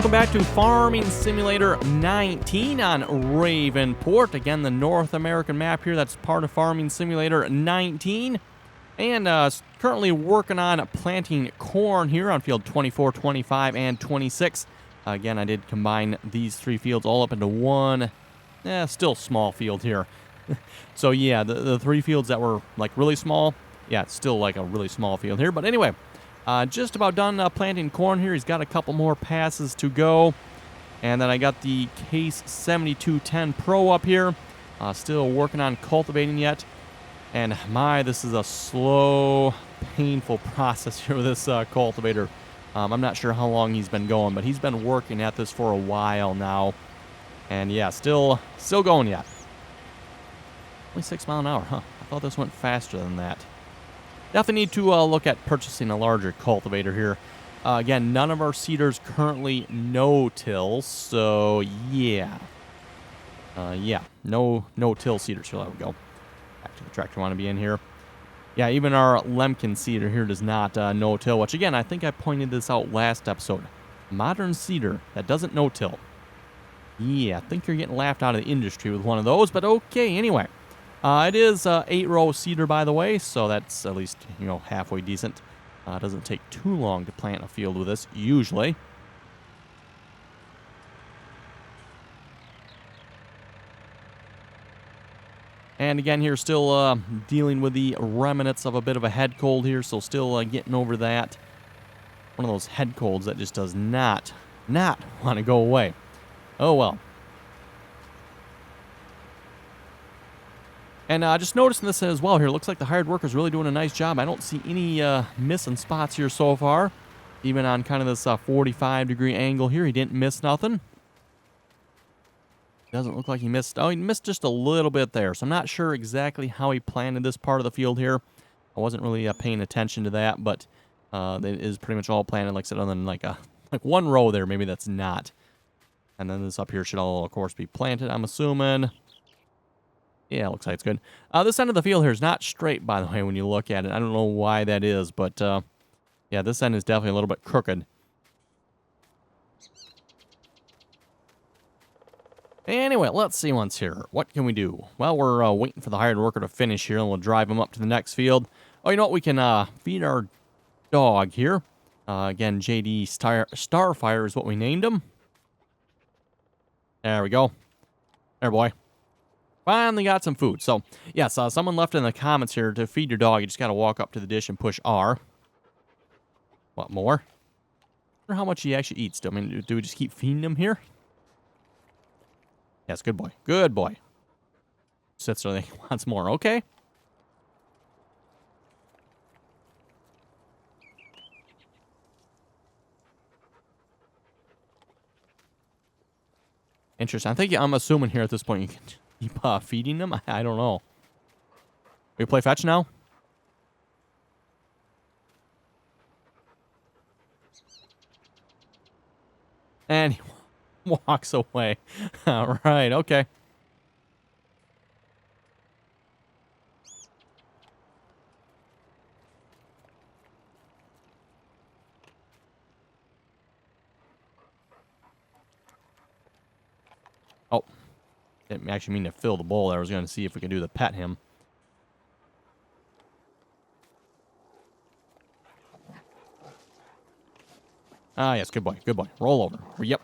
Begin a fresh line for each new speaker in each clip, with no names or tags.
welcome back to Farming Simulator 19 on Ravenport. Again, the North American map here, that's part of Farming Simulator 19. And currently working on planting corn here on field 24, 25, and 26. Again, I did combine these three fields all up into one, still small field here. So yeah, the three fields that were like really small, yeah, it's still like a really small field here. But anyway, just about done planting corn here. He's got a couple more passes to go. And then I got the Case 7210 Pro up here. Still working on cultivating yet. And my, this is a slow, painful process here with this cultivator. I'm not sure how long he's been going, but he's been working at this for a while now. And yeah, still going yet. Only 6 miles an hour, huh? I thought this went faster than that. Definitely need to look at purchasing a larger cultivator here. Again, none of our seeders currently no-till, so yeah. No-till seeders. Here, there we go. Back to the tractor, want to be in here. Yeah, even our Lemkin seeder here does not no-till, which again, I think I pointed this out last episode. Modern seeder that doesn't no-till. Yeah, I think you're getting laughed out of the industry with one of those, but okay, anyway. It is 8-row seeder, by the way, so that's at least, halfway decent. It doesn't take too long to plant a field with this, usually. And again, here, still dealing with the remnants of a bit of a head cold here, so still getting over that. One of those head colds that just does not want to go away. Oh, well. And just noticing this as well here, looks like the hired worker's really doing a nice job. I don't see any missing spots here so far. Even on kind of this 45-degree angle here, he didn't miss nothing. Doesn't look like he missed. Oh, he missed just a little bit there. So I'm not sure exactly how he planted this part of the field here. I wasn't really paying attention to that, but it is pretty much all planted, like I said, other than like one row there, maybe that's not. And then this up here should all, of course, be planted, I'm assuming. Yeah, looks like it's good. This end of the field here is not straight, by the way, when you look at it. I don't know why that is, but yeah, this end is definitely a little bit crooked. Anyway, let's see once here. What can we do? Well, we're waiting for the hired worker to finish here, and we'll drive him up to the next field. Oh, you know what? We can feed our dog here. Again, JD Starfire is what we named him. There we go. There, boy. Finally got some food. So, yes, someone left in the comments here to feed your dog. You just got to walk up to the dish and push R. What more? I wonder how much he actually eats. I mean, do we just keep feeding him here? Yes, good boy. Good boy. Sits there, he wants more. Okay. Interesting. I'm assuming here at this point you can keep feeding them. I don't know. We play fetch now? And he walks away. All right, okay. Oh. Didn't actually mean to fill the bowl there. I was going to see if we could do the pet him. Ah, yes, good boy, good boy. Roll over. Yep.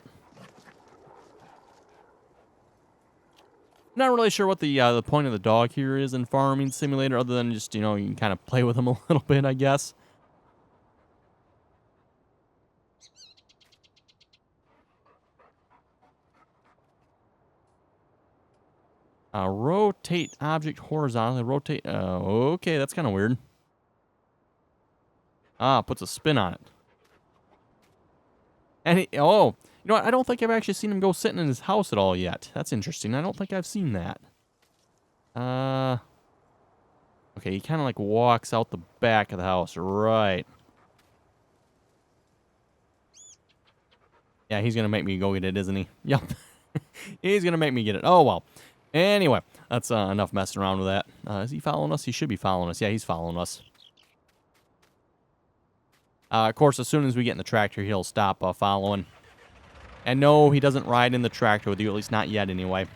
Not really sure what the point of the dog here is in Farming Simulator, other than just, you can kind of play with him a little bit, I guess. Rotate object horizontally. Rotate. Okay, that's kind of weird. Puts a spin on it. And you know what? I don't think I've actually seen him go sitting in his house at all yet. That's interesting. I don't think I've seen that. Okay, he kind of like walks out the back of the house. Right. Yeah, he's going to make me go get it, isn't he? Yep. He's going to make me get it. Oh, well. Anyway, that's enough messing around with that. Is he following us? He should be following us. Yeah, he's following us. Of course, as soon as we get in the tractor, he'll stop following. And no, he doesn't ride in the tractor with you, at least not yet anyway.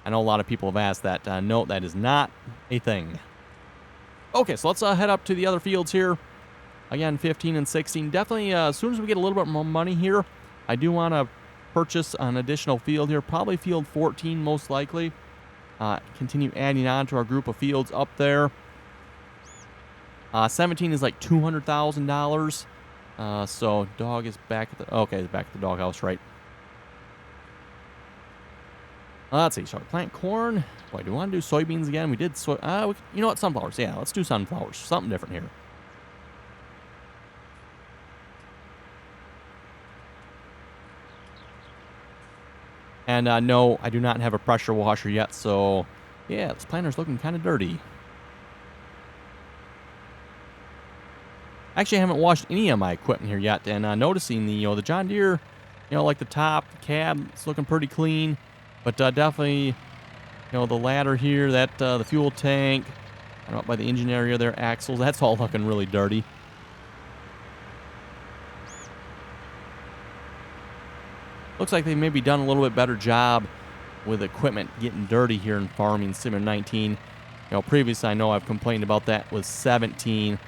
I know a lot of people have asked that. No, that is not a thing. Okay, so let's head up to the other fields here. Again, 15 and 16. Definitely, as soon as we get a little bit more money here, I do want to purchase an additional field here. Probably field 14, most likely. Continue adding on to our group of fields up there. 17 is like $200,000. So dog is back at the... Okay, he's back at the doghouse, right. Let's see. Shall we plant corn? Boy, do we want to do soybeans again? We did you know what? Sunflowers. Yeah, let's do sunflowers. Something different here. And no, I do not have a pressure washer yet, so yeah, this planter's looking kind of dirty. Actually, I haven't washed any of my equipment here yet, and noticing the John Deere, like the top, the cab, it's looking pretty clean, but definitely, the ladder here, that the fuel tank, up by the engine area there, axles, that's all looking really dirty. Looks like they've maybe done a little bit better job with equipment getting dirty here in Farming Simulator 19. Previously I know I've complained about that with 17.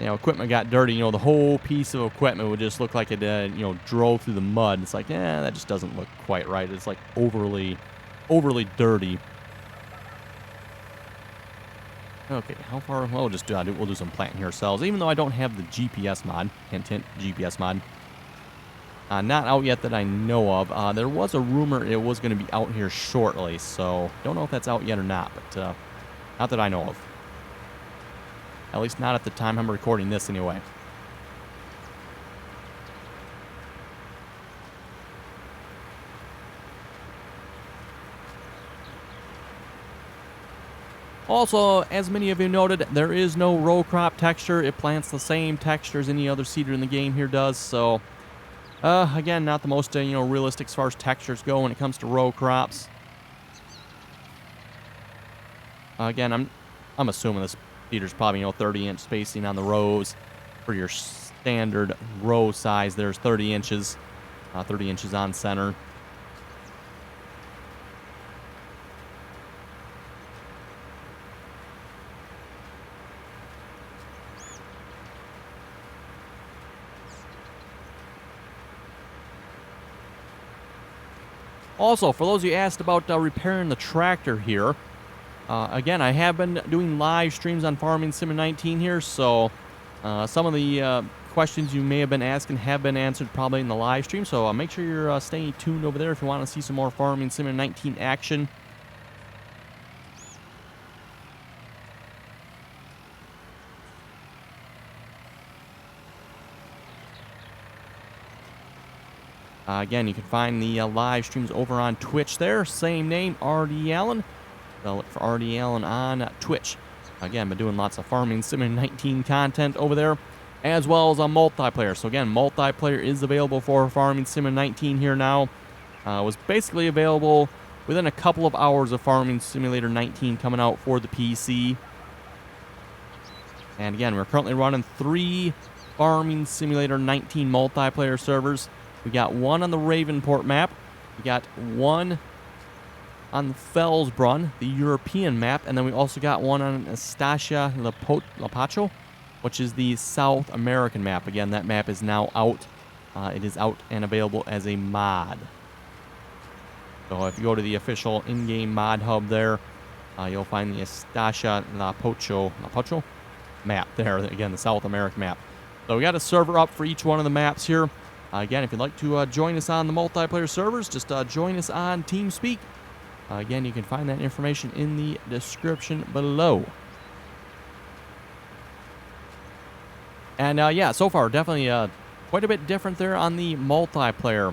Equipment got dirty. The whole piece of equipment would just look like it, drove through the mud. It's like, that just doesn't look quite right. It's like overly dirty. Okay, how far? Well, we'll just we'll do some planting here ourselves. Even though I don't have the GPS mod, hint, hint, GPS mod. Not out yet that I know of. There was a rumor it was going to be out here shortly, so don't know if that's out yet or not, but not that I know of. At least not at the time I'm recording this anyway. Also, as many of you noted, there is no row crop texture. It plants the same texture as any other seeder in the game here does, so... again, not the most, realistic as far as textures go when it comes to row crops. Again, I'm assuming this feeder's probably, 30-inch spacing on the rows. For your standard row size, there's 30 inches. 30 inches on center. Also, for those of you asked about repairing the tractor here, again, I have been doing live streams on Farming Sim 19 here, so some of the questions you may have been asking have been answered probably in the live stream, so make sure you're staying tuned over there if you want to see some more Farming Sim 19 action. Again, you can find the live streams over on Twitch there. Same name, RDAllen. Look for RDAllen on Twitch. Again, been doing lots of Farming Sim 19 content over there, as well as a multiplayer. So again, multiplayer is available for Farming Sim 19 here now. Was basically available within a couple of hours of Farming Simulator 19 coming out for the PC. And again, we're currently running 3 Farming Simulator 19 multiplayer servers. We got one on the Ravenport map. We got one on the Felsbrunn, the European map. And then we also got one on Estacia Lapacho, which is the South American map. Again, that map is now out. It is out and available as a mod. So if you go to the official in-game mod hub there, you'll find the Estacia Lapacho map there. Again, the South American map. So we got a server up for each one of the maps here. Again, if you'd like to join us on the multiplayer servers, just join us on TeamSpeak. Again, you can find that information in the description below. And yeah, so far, definitely quite a bit different there on the multiplayer.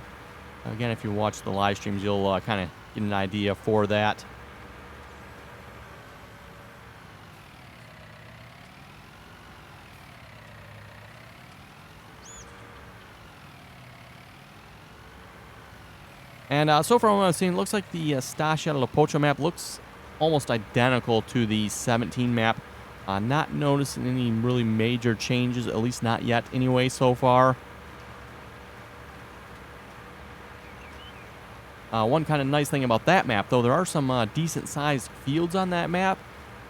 Again, if you watch the live streams, you'll kind of get an idea for that. And so far, what I've seen, it looks like the Estacia Lapacho map looks almost identical to the 17 map. Not noticing any really major changes, at least not yet anyway so far. One kind of nice thing about that map, though, there are some decent-sized fields on that map,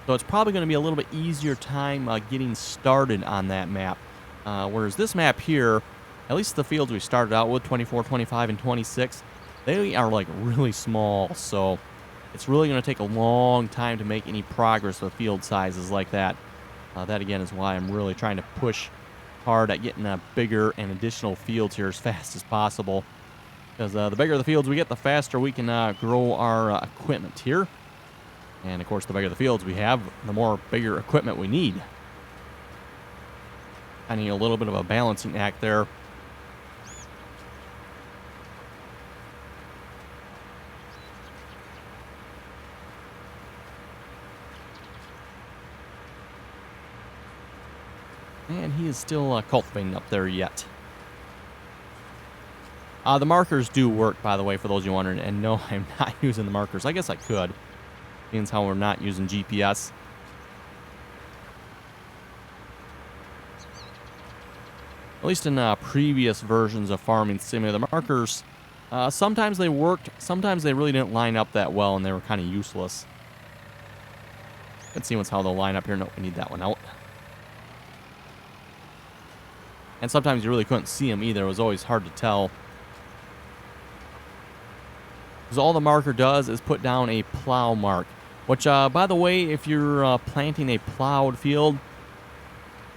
so it's probably going to be a little bit easier time getting started on that map. Whereas this map here, at least the fields we started out with, 24, 25, and 26, they are like really small, so it's really going to take a long time to make any progress with field sizes like that. That, again, is why I'm really trying to push hard at getting bigger and additional fields here as fast as possible. Because the bigger the fields we get, the faster we can grow our equipment here. And, of course, the bigger the fields we have, the more bigger equipment we need. I need a little bit of a balancing act there. And he is still cultivating up there yet. The markers do work, by the way, for those you wondering. And no, I'm not using the markers. I guess I could, seeing how we're not using GPS. At least in previous versions of Farming Simulator, the markers, sometimes they worked, sometimes they really didn't line up that well, and they were kind of useless. Let's see how they'll line up here. No, we need that one out. And sometimes you really couldn't see them either. It was always hard to tell. Because all the marker does is put down a plow mark. Which, by the way, if you're planting a plowed field,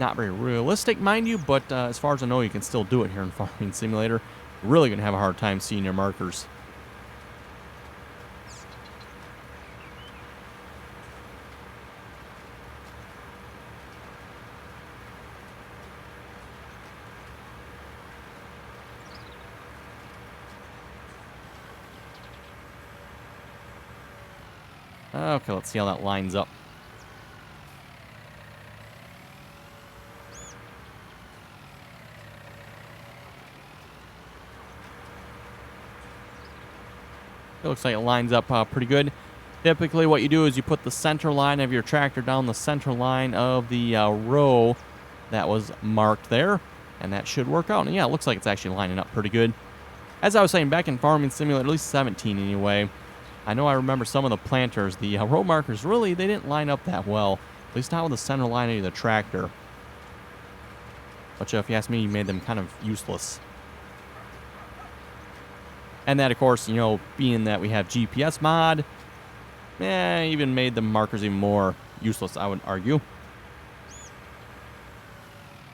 not very realistic, mind you, but as far as I know, you can still do it here in Farming Simulator. You're really going to have a hard time seeing your markers. Okay, let's see how that lines up. It looks like it lines up pretty good. Typically what you do is you put the center line of your tractor down the center line of the row that was marked there, and that should work out. And yeah, it looks like it's actually lining up pretty good. As I was saying, back in Farming Simulator, at least 17 anyway, I know I remember some of the planters, the row markers, really, they didn't line up that well. At least not with the center line of the tractor. Which, if you ask me, made them kind of useless. And that, of course, you know, being that we have GPS mod, even made the markers even more useless, I would argue.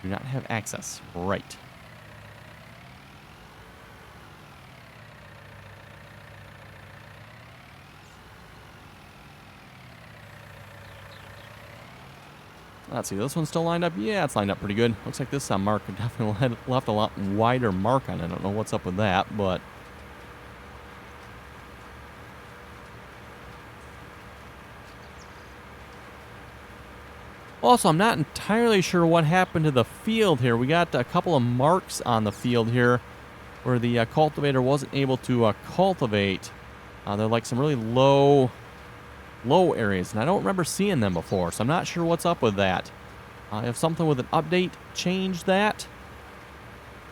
Do not have access. Right. Let's see, this one's still lined up? Yeah, it's lined up pretty good. Looks like this marker definitely left a lot wider mark on it. I don't know what's up with that, but... Also, I'm not entirely sure what happened to the field here. We got a couple of marks on the field here where the cultivator wasn't able to cultivate. They're like some really low areas, and I don't remember seeing them before, so I'm not sure what's up with that. If something with an update changed that,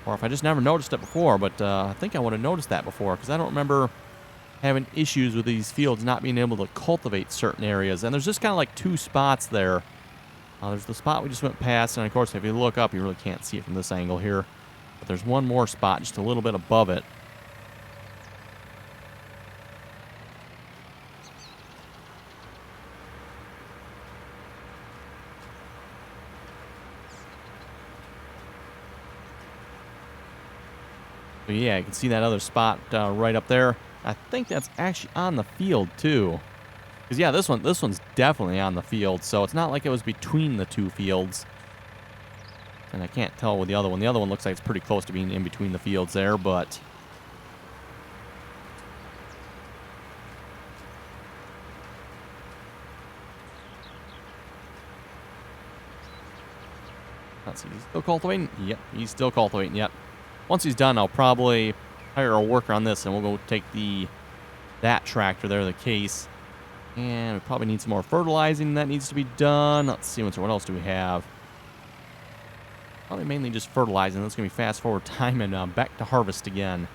or if I just never noticed it before, but I think I would have noticed that before, because I don't remember having issues with these fields not being able to cultivate certain areas. And there's just kind of like two spots there. There's the spot we just went past, and of course, if you look up, you really can't see it from this angle here. But there's one more spot just a little bit above it. But yeah, you can see that other spot right up there. I think that's actually on the field too. Because yeah, this one's definitely on the field, so it's not like it was between the two fields. And I can't tell with the other one. The other one looks like it's pretty close to being in between the fields there, but... Let's see, he's still cultivating? Yep, he's still cultivating, yep. Once he's done, I'll probably hire a worker on this, and we'll go take that tractor there, the case. And we probably need some more fertilizing that needs to be done. Let's see, what else do we have? Probably mainly just fertilizing. That's going to be fast forward time and back to harvest again.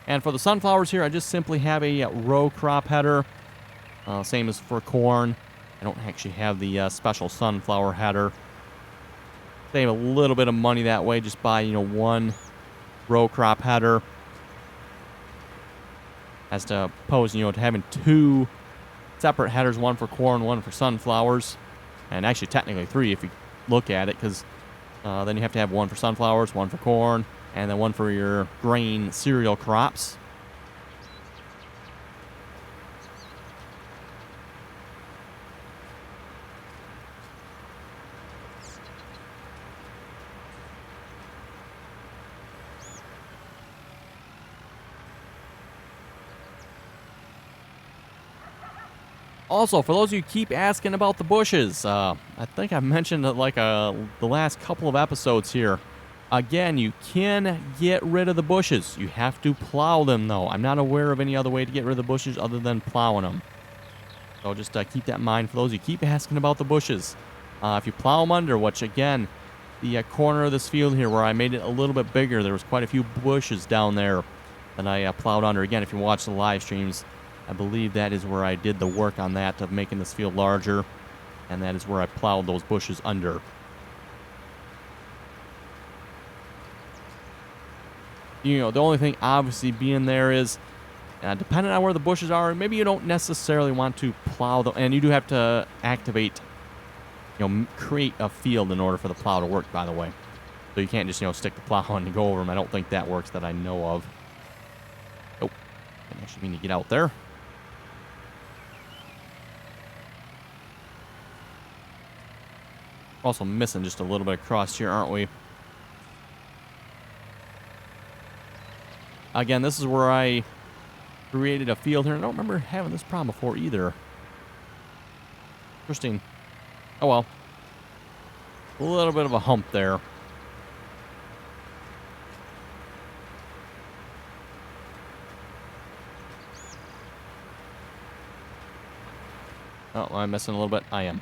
And for the sunflowers here, I just simply have a row crop header. Same as for corn. I don't actually have the special sunflower header. Save a little bit of money that way. Just buy, one row crop header. As opposed, to having two separate headers, one for corn, one for sunflowers. And actually, technically 3 if you look at it, because then you have to have one for sunflowers, one for corn, and then one for your grain cereal crops. Also, for those of you who keep asking about the bushes, I think I mentioned it like the last couple of episodes here. Again, you can get rid of the bushes. You have to plow them, though. I'm not aware of any other way to get rid of the bushes other than plowing them. So just keep that in mind for those of you who keep asking about the bushes. If you plow them under, which again, the corner of this field here where I made it a little bit bigger, there was quite a few bushes down there that I plowed under. Again, if you watch the live streams, I believe that is where I did the work on that of making this field larger, and that is where I plowed those bushes under. The only thing obviously being there is, depending on where the bushes are, maybe you don't necessarily want to plow them, and you do have to activate, create a field in order for the plow to work, by the way. So you can't just, stick the plow on and go over them. I don't think that works that I know of. Oh, I actually mean to get out there. Also missing just a little bit across here, aren't we? Again, this is where I created a field here. I don't remember having this problem before either. Interesting. Oh well. A little bit of a hump there. Oh, am I missing a little bit? I am.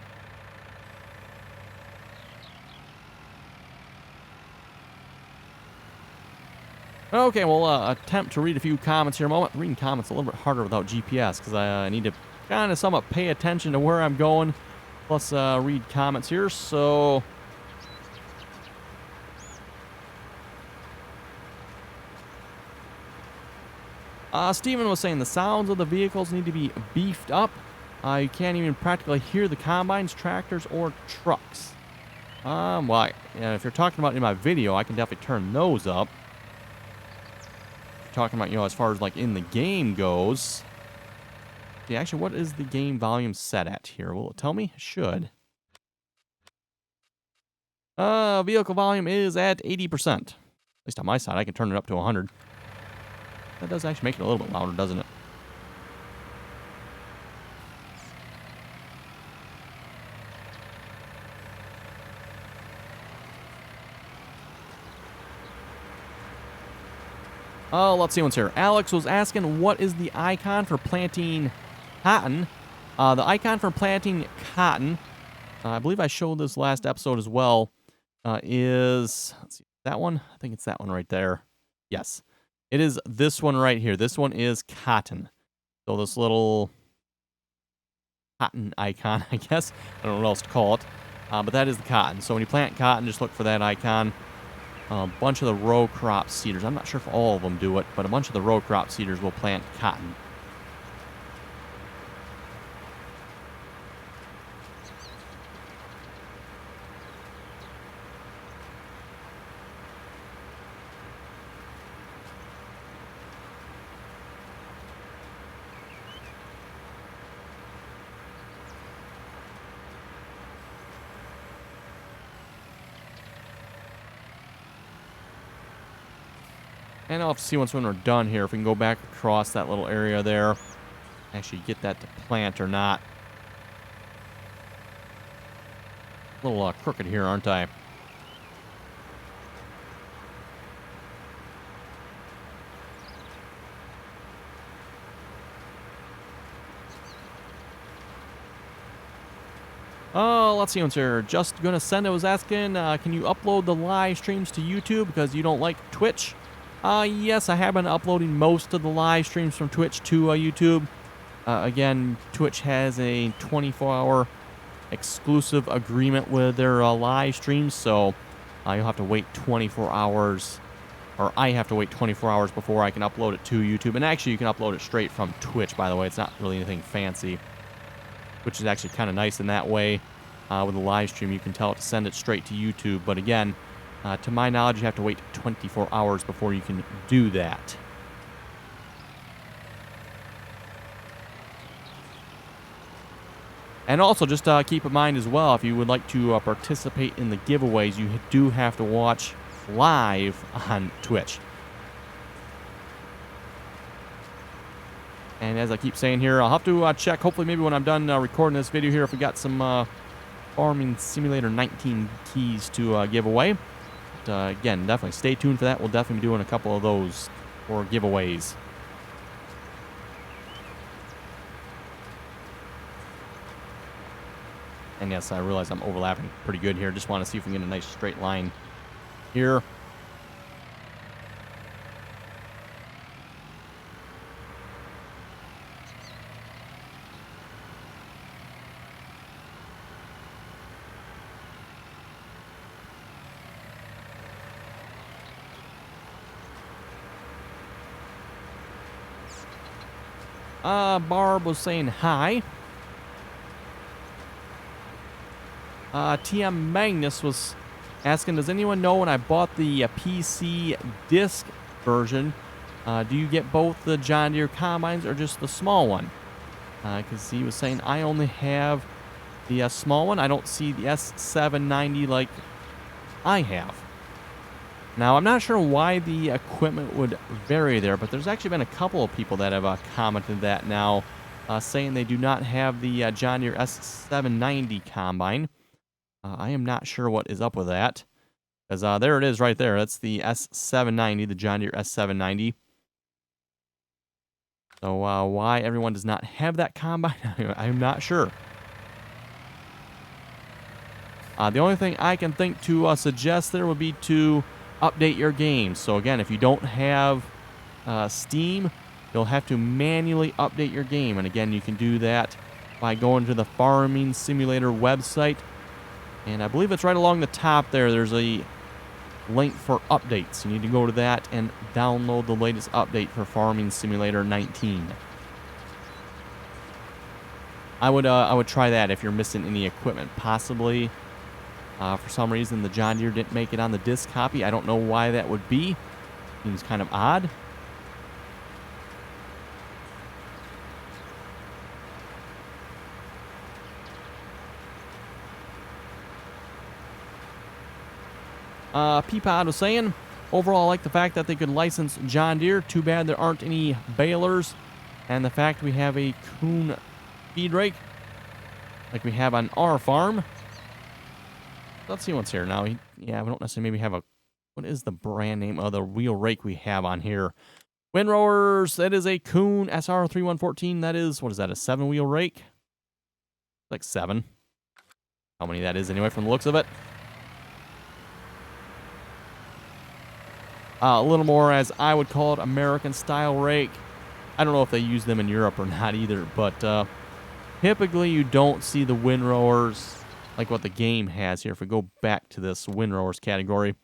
Okay, we'll attempt to read a few comments here in a moment. Reading comments a little bit harder without GPS because I need to kind of somewhat pay attention to where I'm going, plus read comments here. So Steven was saying the sounds of the vehicles need to be beefed up. You can't even practically hear the combines, tractors, or trucks. Well, if you're talking about in my video, I can definitely turn those up. Talking about, as far as like in the game goes. See, actually, what is the game volume set at here? Will it tell me? It should. Vehicle volume is at 80%. At least on my side, I can turn it up to 100. That does actually make it a little bit louder, doesn't it? Oh, let's see what's here. Alex was asking, what is the icon for planting cotton? The icon for planting cotton, I believe I showed this last episode as well, is, let's see, that one? I think it's that one right there. Yes. It is this one right here. This one is cotton. So this little cotton icon, I guess. I don't know what else to call it. But that is the cotton. So when you plant cotton, just look for that icon. A bunch of the row crop seeders, I'm not sure if all of them do it, but a bunch of the row crop seeders will plant cotton. And I'll have to see once when we're done here if we can go back across that little area there. Actually get that to plant or not. A little crooked here, aren't I? Oh, let's see what's here. Just gonna send. I was asking, can you upload the live streams to YouTube because you don't like Twitch? Yes, I have been uploading most of the live streams from Twitch to YouTube. Again, Twitch has a 24-hour exclusive agreement with their live streams, so you'll have to wait 24 hours, or I have to wait 24 hours before I can upload it to YouTube. And actually, you can upload it straight from Twitch, by the way. It's not really anything fancy, which is actually kind of nice in that way. With the live stream, you can tell it to send it straight to YouTube. But again, to my knowledge, you have to wait 24 hours before you can do that. And also, just keep in mind as well, if you would like to participate in the giveaways, you do have to watch live on Twitch. And as I keep saying here, I'll have to check, hopefully maybe when I'm done recording this video here, if we got some Farming Simulator 19 keys to give away. But, again, definitely stay tuned for that. We'll definitely be doing a couple of those for giveaways. And yes, I realize I'm overlapping pretty good here. Just want to see if we can get a nice straight line here. Barb was saying hi. TM Magnus was asking, does anyone know when I bought the PC disc version, do you get both the John Deere combines or just the small one? Because he was saying, I only have the small one. I don't see the S790 like I have. Now, I'm not sure why the equipment would vary there, but there's actually been a couple of people that have commented that now, saying they do not have the John Deere S790 combine. I am not sure what is up with that. Because there it is right there. That's the S790, the John Deere S790. So why everyone does not have that combine, I'm not sure. The only thing I can think to suggest there would be to update your game. So again, if you don't have Steam, you'll have to manually update your game. And again, you can do that by going to the Farming Simulator website. And I believe it's right along the top there. There's a link for updates. You need to go to that and download the latest update for Farming Simulator 19. I would try that if you're missing any equipment. Possibly, for some reason, the John Deere didn't make it on the disc copy. I don't know why that would be. Seems kind of odd. Peapod was saying, overall, I like the fact that they could license John Deere. Too bad there aren't any balers. And the fact we have a Kuhn feed rake, like we have on our farm. Let's see what's here now. Yeah, we don't necessarily maybe have a... What is the brand name of the wheel rake we have on here? Windrowers, that is a Kuhn SR3114. That is, what is that, a 7-wheel rake? Like 7. How many that is anyway from the looks of it. A little more, as I would call it, American-style rake. I don't know if they use them in Europe or not either, but typically you don't see the windrowers like what the game has here. If we go back to this windrowers category,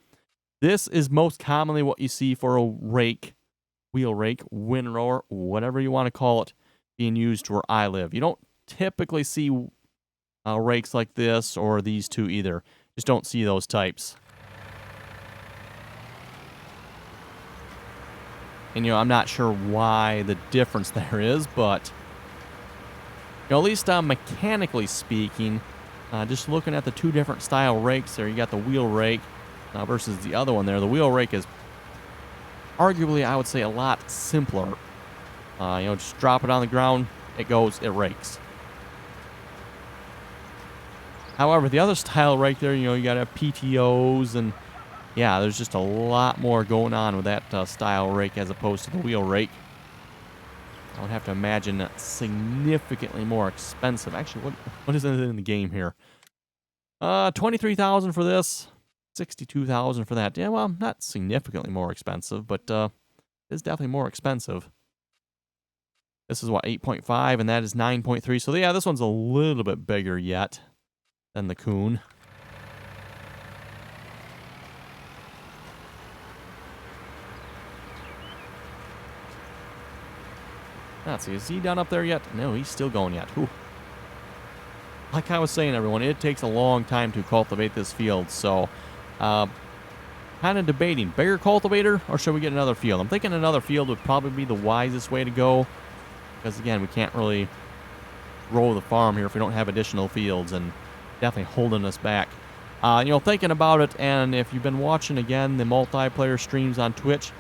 this is most commonly what you see for a rake, wheel rake, windrower, whatever you want to call it, being used where I live. You don't typically see rakes like this or these two either. Just don't see those types. And, I'm not sure why the difference there is, but, at least mechanically speaking, just looking at the two different style rakes there, you got the wheel rake versus the other one there. The wheel rake is arguably, I would say, a lot simpler. Just drop it on the ground, it goes, it rakes. However, the other style rake there, you got to have PTOs and... Yeah, there's just a lot more going on with that style rake as opposed to the wheel rake. I would have to imagine significantly more expensive. Actually, what is it in the game here? $23,000 for this. $62,000 for that. Yeah, well, not significantly more expensive, but it's definitely more expensive. This is what, 8.5, and that is 9.3. So yeah, this one's a little bit bigger yet than the Coon. Let's see, is he done up there yet? No, he's still going yet. Whew. Like I was saying, everyone, it takes a long time to cultivate this field, so kind of debating, bigger cultivator, or should we get another field? I'm thinking another field would probably be the wisest way to go, because again, we can't really grow the farm here if we don't have additional fields, and definitely holding us back. You know, thinking about it, and if you've been watching, again, the multiplayer streams on Twitch,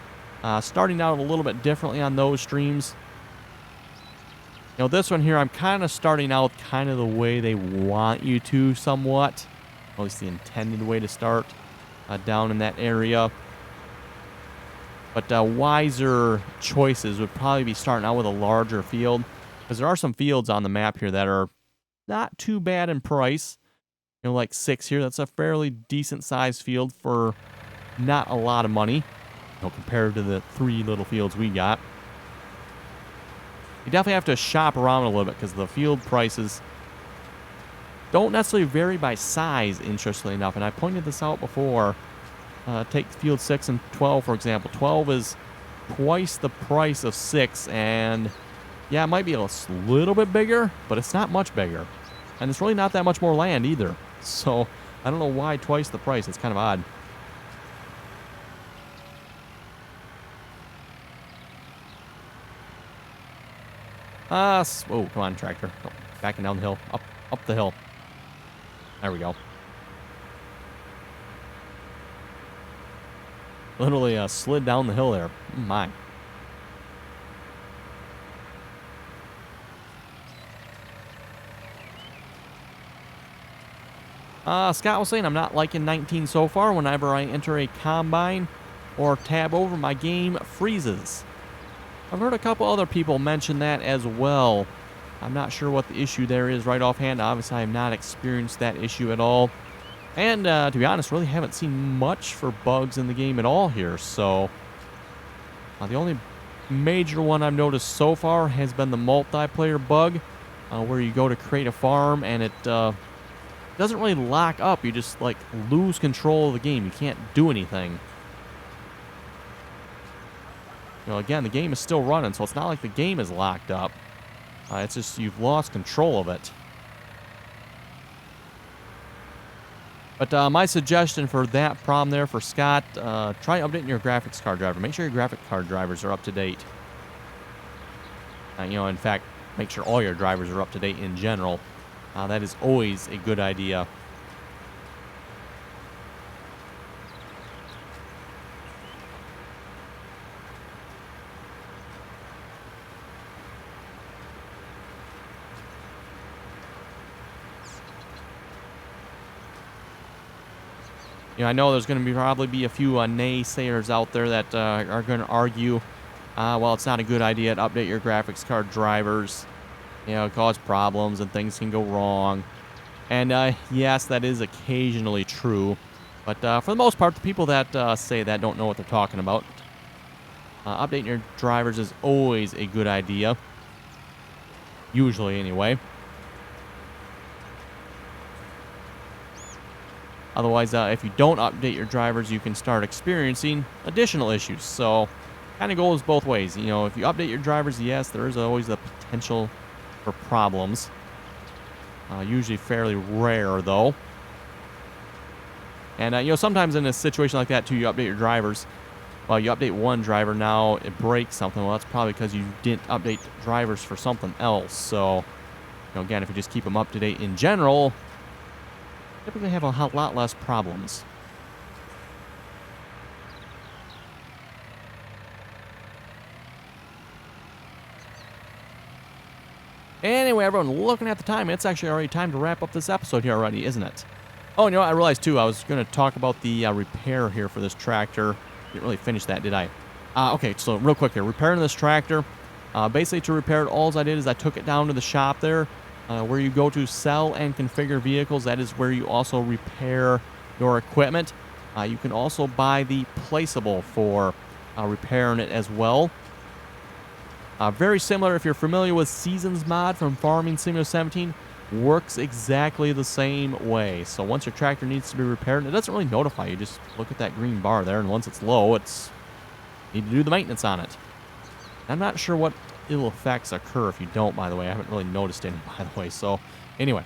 starting out a little bit differently on those streams. You know, this one here, I'm kind of starting out kind of the way they want you to somewhat. At least the intended way to start down in that area. But wiser choices would probably be starting out with a larger field. Because there are some fields on the map here that are not too bad in price. You know, like 6 here. That's a fairly decent sized field for not a lot of money. You know, compared to the 3 little fields we got. You definitely have to shop around a little bit because the field prices don't necessarily vary by size, interestingly enough. And I pointed this out before. Take field 6 and 12, for example. 12 is twice the price of 6. And yeah, it might be a little bit bigger, but it's not much bigger. And it's really not that much more land either. So I don't know why twice the price. It's kind of odd. Oh, come on, tractor. Oh, backing down the hill. Up the hill. There we go. Literally slid down the hill there. My. Scott was saying I'm not liking 19 so far. Whenever I enter a combine or tab over, my game freezes. I've heard a couple other people mention that as well. I'm not sure what the issue there is right offhand. Obviously, I have not experienced that issue at all. And to be honest, really haven't seen much for bugs in the game at all here. So the only major one I've noticed so far has been the multiplayer bug, where you go to create a farm and it doesn't really lock up. You just like lose control of the game. You can't do anything. You know, again, the game is still running, so it's not like the game is locked up. It's just you've lost control of it. But my suggestion for that problem there for Scott, try updating your graphics card driver. Make sure your graphic card drivers are up to date. You know, in fact, make sure all your drivers are up to date in general. That is always a good idea. You know, I know there's going to probably be a few naysayers out there that are going to argue, well, it's not a good idea to update your graphics card drivers. You know, cause problems and things can go wrong. And yes, that is occasionally true. But for the most part, the people that say that don't know what they're talking about. Updating your drivers is always a good idea. Usually, anyway. Otherwise, if you don't update your drivers, you can start experiencing additional issues. So, kind of goes both ways. You know, if you update your drivers, yes, there is always the potential for problems. Usually fairly rare, though. And, you know, sometimes in a situation like that, too, you update your drivers. Well, you update one driver, now it breaks something. Well, that's probably because you didn't update drivers for something else. So, you know, again, if you just keep them up to date in general, typically have a lot less problems. Anyway, everyone, looking at the time, it's actually already time to wrap up this episode here already, isn't it? Oh, you know what? I realized, too, I was going to talk about the repair here for this tractor. Didn't really finish that, did I? Okay, so real quick here. Repairing this tractor. Basically, to repair it, all I did is I took it down to the shop there. Where you go to sell and configure vehicles, that is where you also repair your equipment. You can also buy the placeable for repairing it as well. Very similar, if you're familiar with Seasons mod from Farming Simulator 17, works exactly the same way. So once your tractor needs to be repaired, it doesn't really notify you. Just look at that green bar there, and once it's low, it's need to do the maintenance on it. I'm not sure what ill effects occur if you don't, by the way. I haven't really noticed any, by the way. So anyway.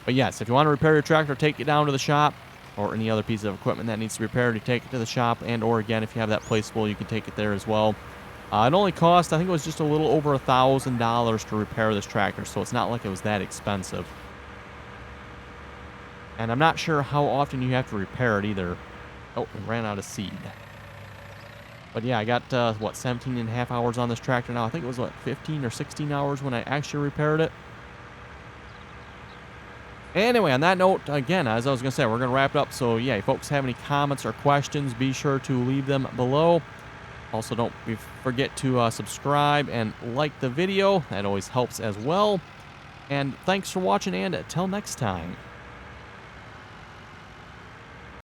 But yes, if you want to repair your tractor, take it down to the shop, or any other piece of equipment that needs to be repaired, you take it to the shop, and or again, if you have that placeable, you can take it there as well. It only cost, I think it was just a little over $1,000 to repair this tractor, so it's not like it was that expensive. And I'm not sure how often you have to repair it either. Oh, it ran out of seed. But yeah, I got, 17 and a half hours on this tractor now. I think it was, 15 or 16 hours when I actually repaired it. Anyway, on that note, again, as I was going to say, we're going to wrap it up. So yeah, if folks have any comments or questions, be sure to leave them below. Also, don't forget to subscribe and like the video. That always helps as well. And thanks for watching, and until next time.